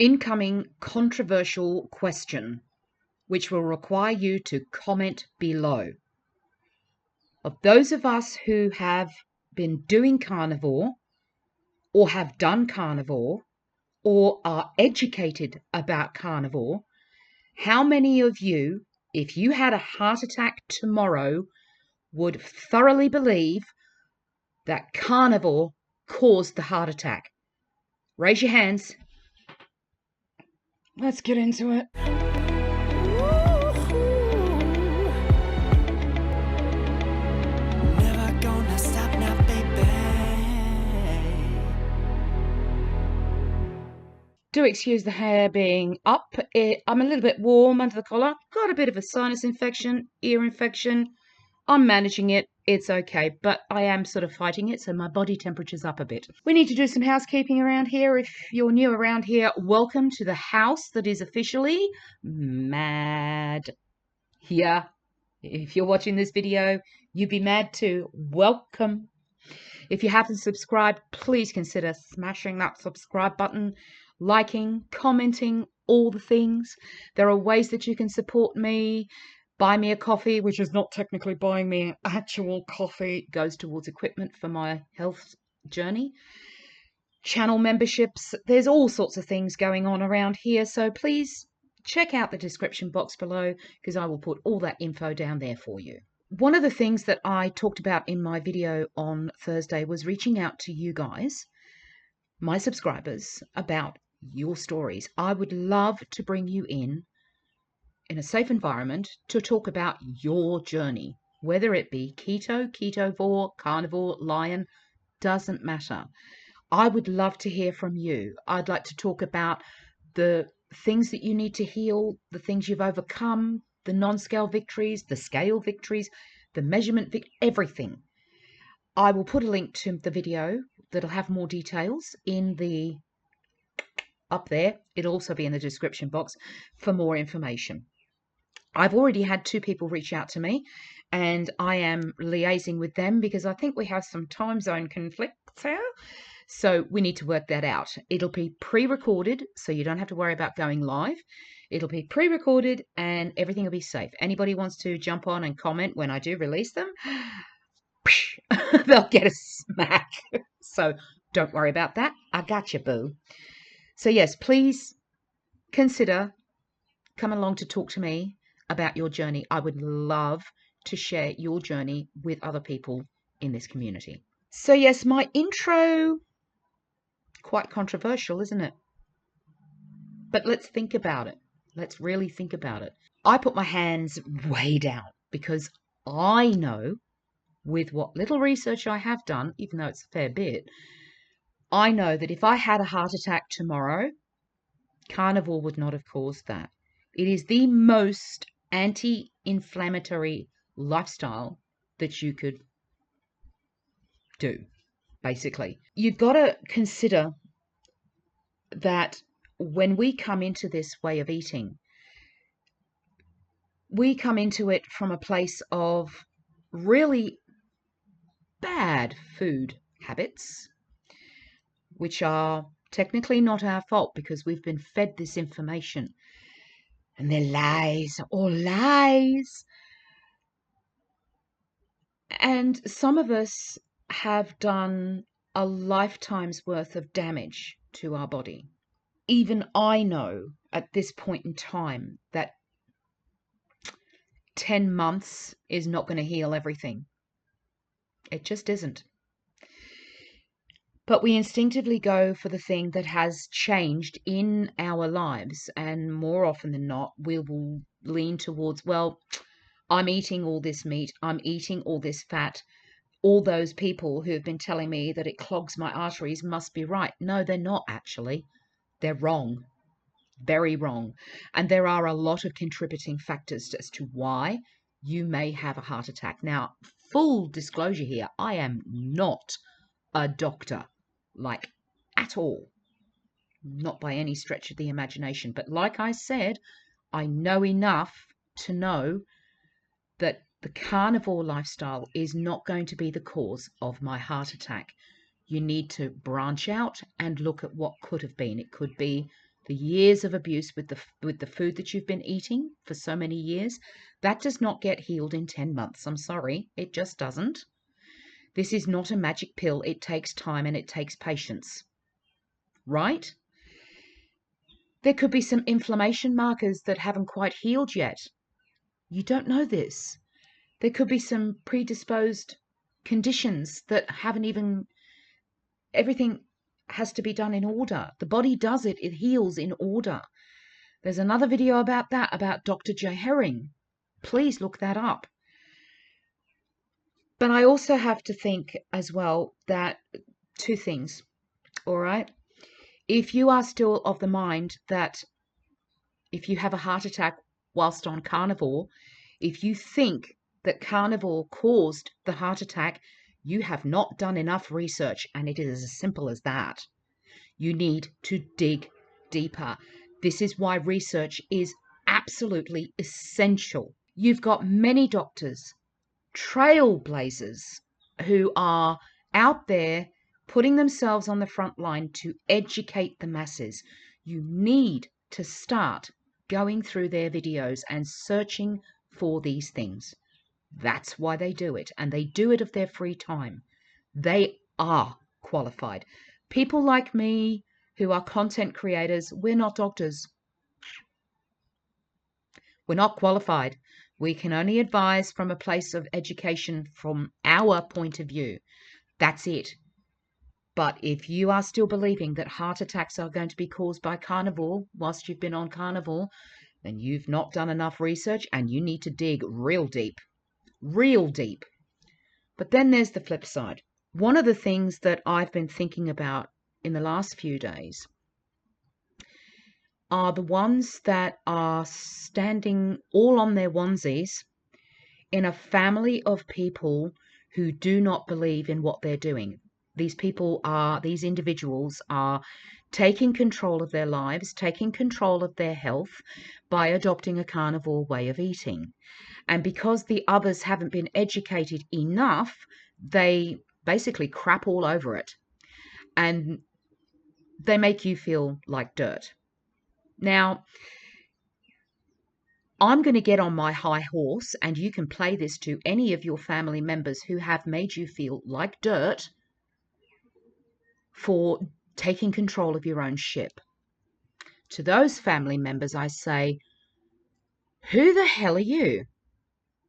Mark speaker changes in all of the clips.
Speaker 1: Incoming controversial question, which will require you to comment below. Of those of us who have been doing carnivore or have done carnivore or are educated about carnivore, how many of you, if you had a heart attack tomorrow, would thoroughly believe that carnivore caused the heart attack? Raise your hands. Let's get into it.
Speaker 2: Never gonna stop now, baby.
Speaker 1: Do excuse the hair being up. I'm a little bit warm under the collar. Got a bit of a sinus infection, ear infection. I'm managing it. It's okay, but I am sort of fighting it, so my body temperature's up a bit. We need to do some housekeeping around here. If you're new around here, welcome to the house that is officially mad. Here, if you're watching this video, you'd be mad too. Welcome. If you haven't subscribed, please consider smashing that subscribe button, liking, commenting, all the things. There are ways that you can support me. Buy me a coffee, which is not technically buying me an actual coffee, goes towards equipment for my health journey. Channel memberships, there's all sorts of things going on around here, so please check out the description box below because I will put all that info down there for you. One of the things that I talked about in my video on Thursday was reaching out to you guys, my subscribers, about your stories. I would love to bring you in a safe environment to talk about your journey, whether it be keto, ketovore, carnivore, lion, doesn't matter. I would love to hear from you. I'd like to talk about the things that you need to heal, the things you've overcome, the non-scale victories, the scale victories, the measurement everything. I will put a link to the video that'll have more details in the up there. It'll also be in the description box for more information. I've already had 2 people reach out to me, and I am liaising with them because I think we have some time zone conflicts here. So we need to work that out. It'll be pre-recorded, so you don't have to worry about going live. It'll be pre-recorded and everything will be safe. Anybody wants to jump on and comment when I do release them, they'll get a smack. So don't worry about that. I got you, boo. So yes, please consider coming along to talk to me about your journey. I would love to share your journey with other people in this community. So yes, my intro, quite controversial, isn't it? But let's think about it. Let's really think about it. I put my hands way down because I know, with what little research I have done, even though it's a fair bit, I know that if I had a heart attack tomorrow, carnivore would not have caused that. It is the most anti-inflammatory lifestyle that you could do, basically. You've got to consider that when we come into this way of eating, we come into it from a place of really bad food habits, which are technically not our fault because we've been fed this information. And they're lies, all lies. And some of us have done a lifetime's worth of damage to our body. Even I know at this point in time that 10 months is not going to heal everything. It just isn't. But we instinctively go for the thing that has changed in our lives, and more often than not, we will lean towards, well, I'm eating all this meat, I'm eating all this fat. All those people who have been telling me that it clogs my arteries must be right. No, they're not actually. They're wrong. Very wrong. And there are a lot of contributing factors as to why you may have a heart attack. Now, full disclosure here, I am not a doctor, like at all. Not by any stretch of the imagination. But like I said, I know enough to know that the carnivore lifestyle is not going to be the cause of my heart attack. You need to branch out and look at what could have been. It could be the years of abuse with the food that you've been eating for so many years, that does not get healed in 10 months. I'm sorry, it just doesn't. This is not a magic pill. It takes time and it takes patience, right? There could be some inflammation markers that haven't quite healed yet. You don't know this. There could be some predisposed conditions that haven't even, everything has to be done in order. The body does it, it heals in order. There's another video about that, about Dr. J. Herring. Please look that up. But I also have to think as well that two things, all right? If you are still of the mind that if you have a heart attack whilst on carnivore, if you think that carnivore caused the heart attack, you have not done enough research, and it is as simple as that. You need to dig deeper. This is why research is absolutely essential. You've got many doctors, trailblazers, who are out there putting themselves on the front line to educate the masses. You need to start going through their videos and searching for these things. That's why they do it, and they do it of their free time. They are qualified. People like me who are content creators, we're not doctors. We're not qualified. We can only advise from a place of education from our point of view. That's it. But if you are still believing that heart attacks are going to be caused by carnivore whilst you've been on carnivore, then you've not done enough research and you need to dig real deep. Real deep. But then there's the flip side. One of the things that I've been thinking about in the last few days are the ones that are standing all on their onesies in a family of people who do not believe in what they're doing. These individuals are taking control of their lives, taking control of their health by adopting a carnivore way of eating. And because the others haven't been educated enough, they basically crap all over it. And they make you feel like dirt. Now, I'm going to get on my high horse, and you can play this to any of your family members who have made you feel like dirt for taking control of your own ship. To those family members, I say, who the hell are you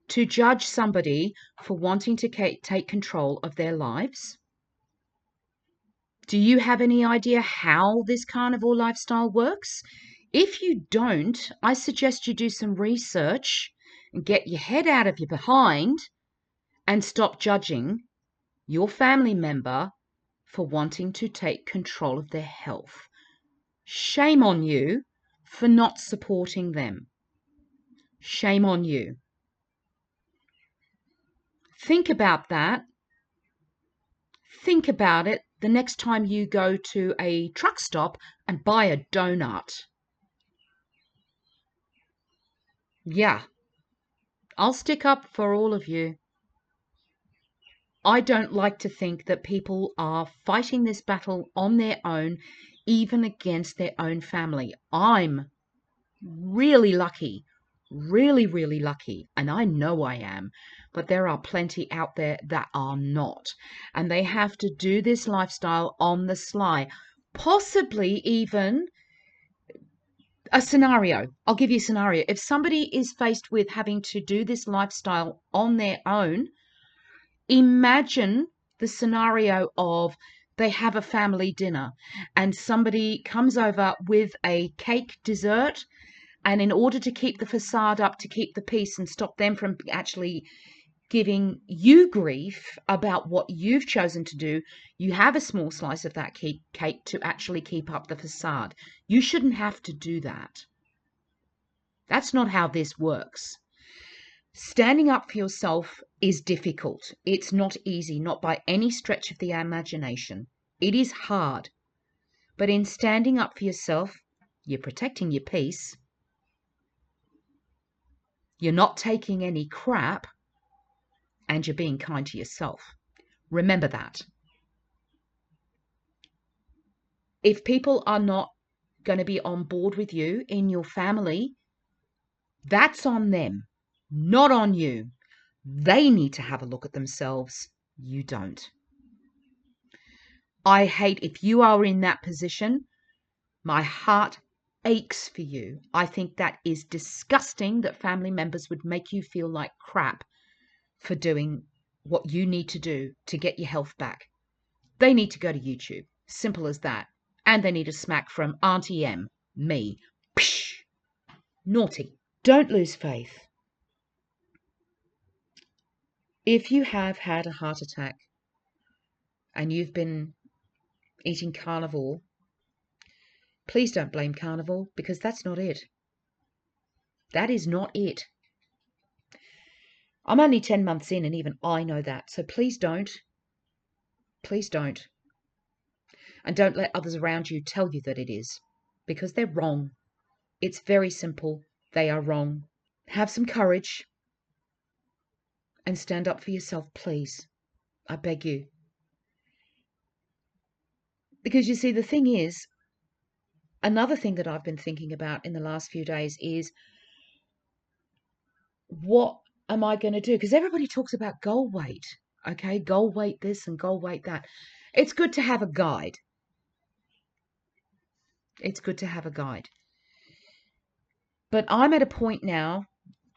Speaker 1: to judge somebody for wanting to take control of their lives? Do you have any idea how this carnivore lifestyle works? If you don't, I suggest you do some research and get your head out of your behind and stop judging your family member for wanting to take control of their health. Shame on you for not supporting them. Shame on you. Think about that. Think about it the next time you go to a truck stop and buy a donut. Yeah, I'll stick up for all of you. I don't like to think that people are fighting this battle on their own, even against their own family. I'm really lucky, really, really lucky, and I know I am, but there are plenty out there that are not, and they have to do this lifestyle on the sly, possibly even a scenario. I'll give you a scenario. If somebody is faced with having to do this lifestyle on their own, imagine the scenario of they have a family dinner and somebody comes over with a cake dessert, and in order to keep the facade up, to keep the peace and stop them from actually giving you grief about what you've chosen to do, you have a small slice of that cake to actually keep up the facade. You shouldn't have to do that. That's not how this works. Standing up for yourself is difficult. It's not easy, not by any stretch of the imagination. It is hard. But in standing up for yourself, you're protecting your peace. You're not taking any crap, and you're being kind to yourself. Remember that. If people are not going to be on board with you in your family, that's on them, not on you. They need to have a look at themselves. You don't. I hate, if you are in that position, my heart aches for you. I think that is disgusting that family members would make you feel like crap for doing what you need to do to get your health back. They need to go to YouTube. Simple as that. And they need a smack from Auntie M, me. Psh! Naughty. Don't lose faith. If you have had a heart attack and you've been eating carnivore, please don't blame carnivore, because that's not it. That is not it. I'm only 10 months in and even I know that. So please don't. Please don't. And don't let others around you tell you that it is, because they're wrong. It's very simple. They are wrong. Have some courage and stand up for yourself, please. I beg you. Because you see, the thing is, another thing that I've been thinking about in the last few days is, what am I going to do? Because everybody talks about goal weight. Okay, goal weight this and goal weight that. It's good to have a guide. It's good to have a guide. But I'm at a point now,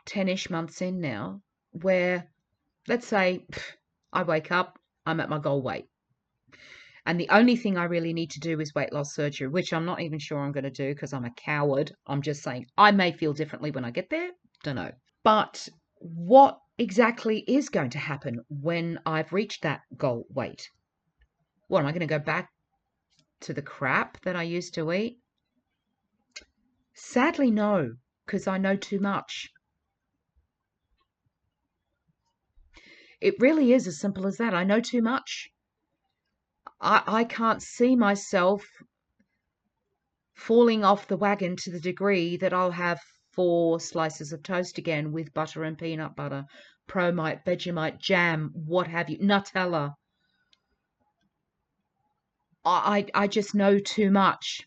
Speaker 1: 10-ish months in now, where, let's say, I wake up, I'm at my goal weight. And the only thing I really need to do is weight loss surgery, which I'm not even sure I'm going to do because I'm a coward. I'm just saying I may feel differently when I get there. Don't know. But what exactly is going to happen when I've reached that goal weight? What, am I going to go back to the crap that I used to eat? Sadly, no, because I know too much. It really is as simple as that. I know too much. I can't see myself falling off the wagon to the degree that I'll have 4 slices of toast again with butter and peanut butter, Promite, Vegemite, jam, what have you, Nutella. I just know too much.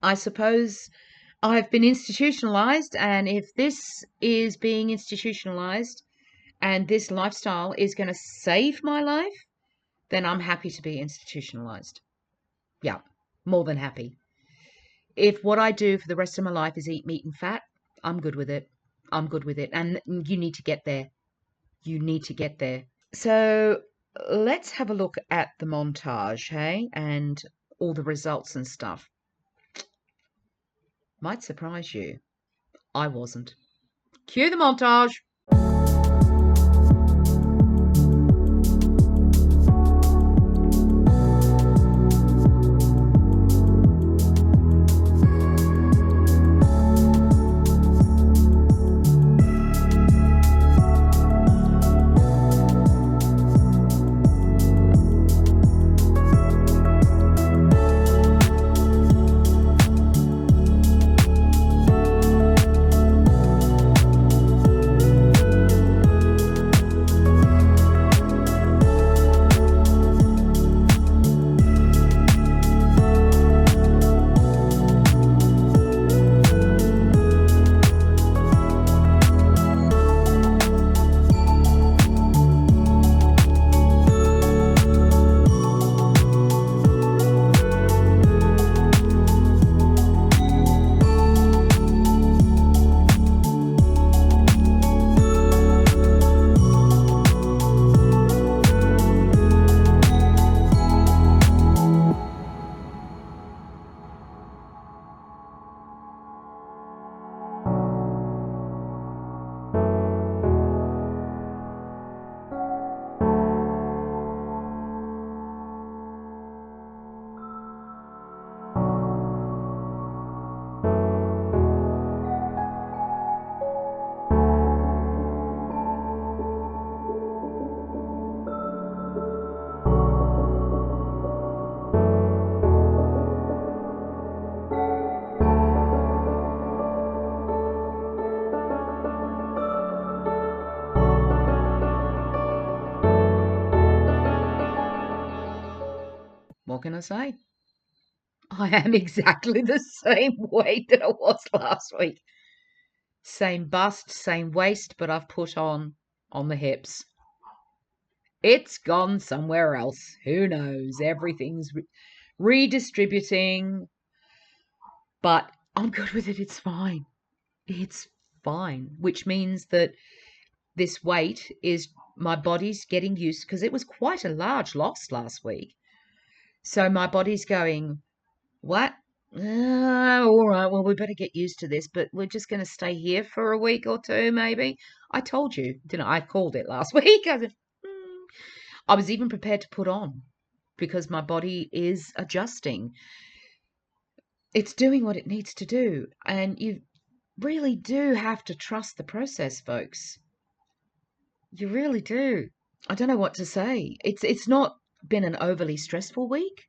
Speaker 1: I suppose I've been institutionalized, and if this is being institutionalized and this lifestyle is going to save my life, then I'm happy to be institutionalized. Yeah, more than happy. If what I do for the rest of my life is eat meat and fat, I'm good with it. I'm good with it. And you need to get there. You need to get there. So let's have a look at the montage, hey? And all the results and stuff. Might surprise you. I wasn't. Cue the montage. What can I say? I am exactly the same weight that I was last week. Same bust, same waist, but I've put on the hips. It's gone somewhere else. Who knows? Everything's redistributing, but I'm good with it. It's fine. It's fine, which means that this weight is my body's getting used, because it was quite a large loss last week. So my body's going, what? All right, well, we better get used to this, but we're just going to stay here for a week or two, maybe. I told you, didn't I? I called it last week. I said, I was even prepared to put on because my body is adjusting. It's doing what it needs to do. And you really do have to trust the process, folks. You really do. I don't know what to say. It's not been an overly stressful week.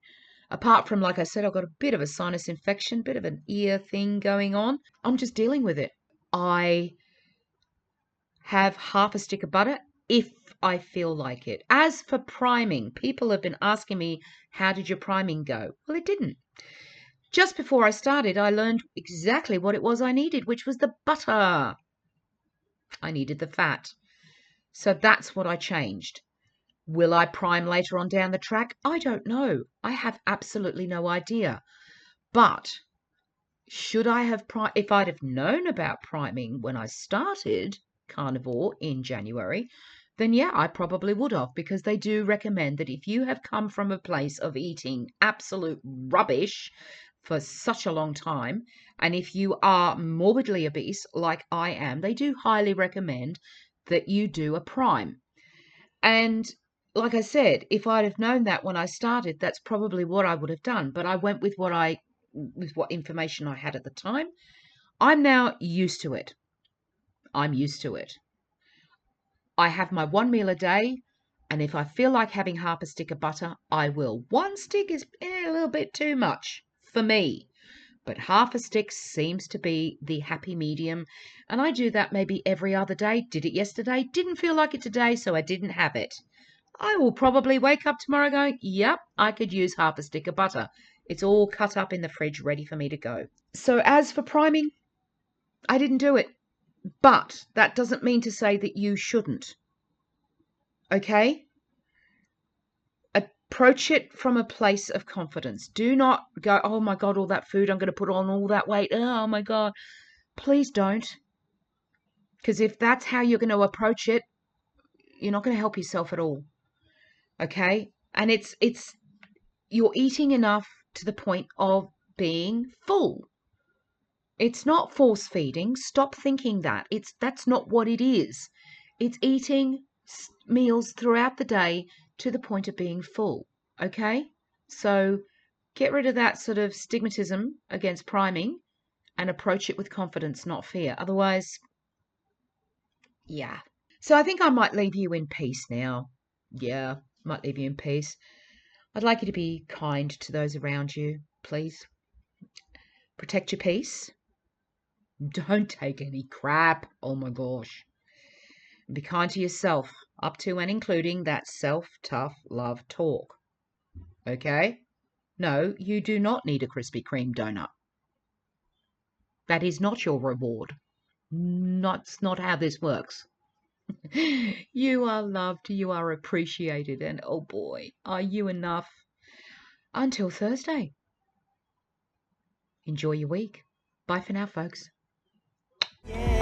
Speaker 1: Apart from, like I said, I've got a bit of a sinus infection, bit of an ear thing going on. I'm just dealing with it. I have half a stick of butter if I feel like it. As for priming, people have been asking me, how did your priming go? Well, it didn't. Just before I started, I learned exactly what it was I needed, which was the butter. I needed the fat. So that's what I changed. Will I prime later on down the track? I don't know. I have absolutely no idea. But should I have if I'd have known about priming when I started Carnivore in January, then yeah, I probably would have, because they do recommend that if you have come from a place of eating absolute rubbish for such a long time, and if you are morbidly obese like I am, they do highly recommend that you do a prime. And like I said, if I'd have known that when I started, that's probably what I would have done. But I went with what information I had at the time. I'm now used to it. I'm used to it. I have my one meal a day, and if I feel like having half a stick of butter, I will. One stick is a little bit too much for me, but half a stick seems to be the happy medium, and I do that maybe every other day. Did it yesterday, didn't feel like it today, so I didn't have it. I will probably wake up tomorrow going, yep, I could use half a stick of butter. It's all cut up in the fridge, ready for me to go. So as for priming, I didn't do it. But that doesn't mean to say that you shouldn't. Okay? Approach it from a place of confidence. Do not go, oh my God, all that food, I'm going to put on all that weight. Oh my God. Please don't. Because if that's how you're going to approach it, you're not going to help yourself at all. Okay? And it's you're eating enough to the point of being full. It's not force feeding. Stop thinking that. That's not what it is. It's eating meals throughout the day to the point of being full. Okay? So get rid of that sort of stigmatism against priming and approach it with confidence, not fear. Otherwise, yeah. So I think I might leave you in peace now. Yeah, might leave you in peace. I'd like you to be kind to those around you, please. Protect your peace. Don't take any crap. Oh my gosh. And be kind to yourself, up to and including that self-tough love talk. Okay? No, you do not need a Krispy Kreme donut. That is not your reward. That's not how this works. You are loved, you are appreciated, and oh boy, are you enough. Until Thursday. Enjoy your week. Bye for now, folks.
Speaker 2: Yeah.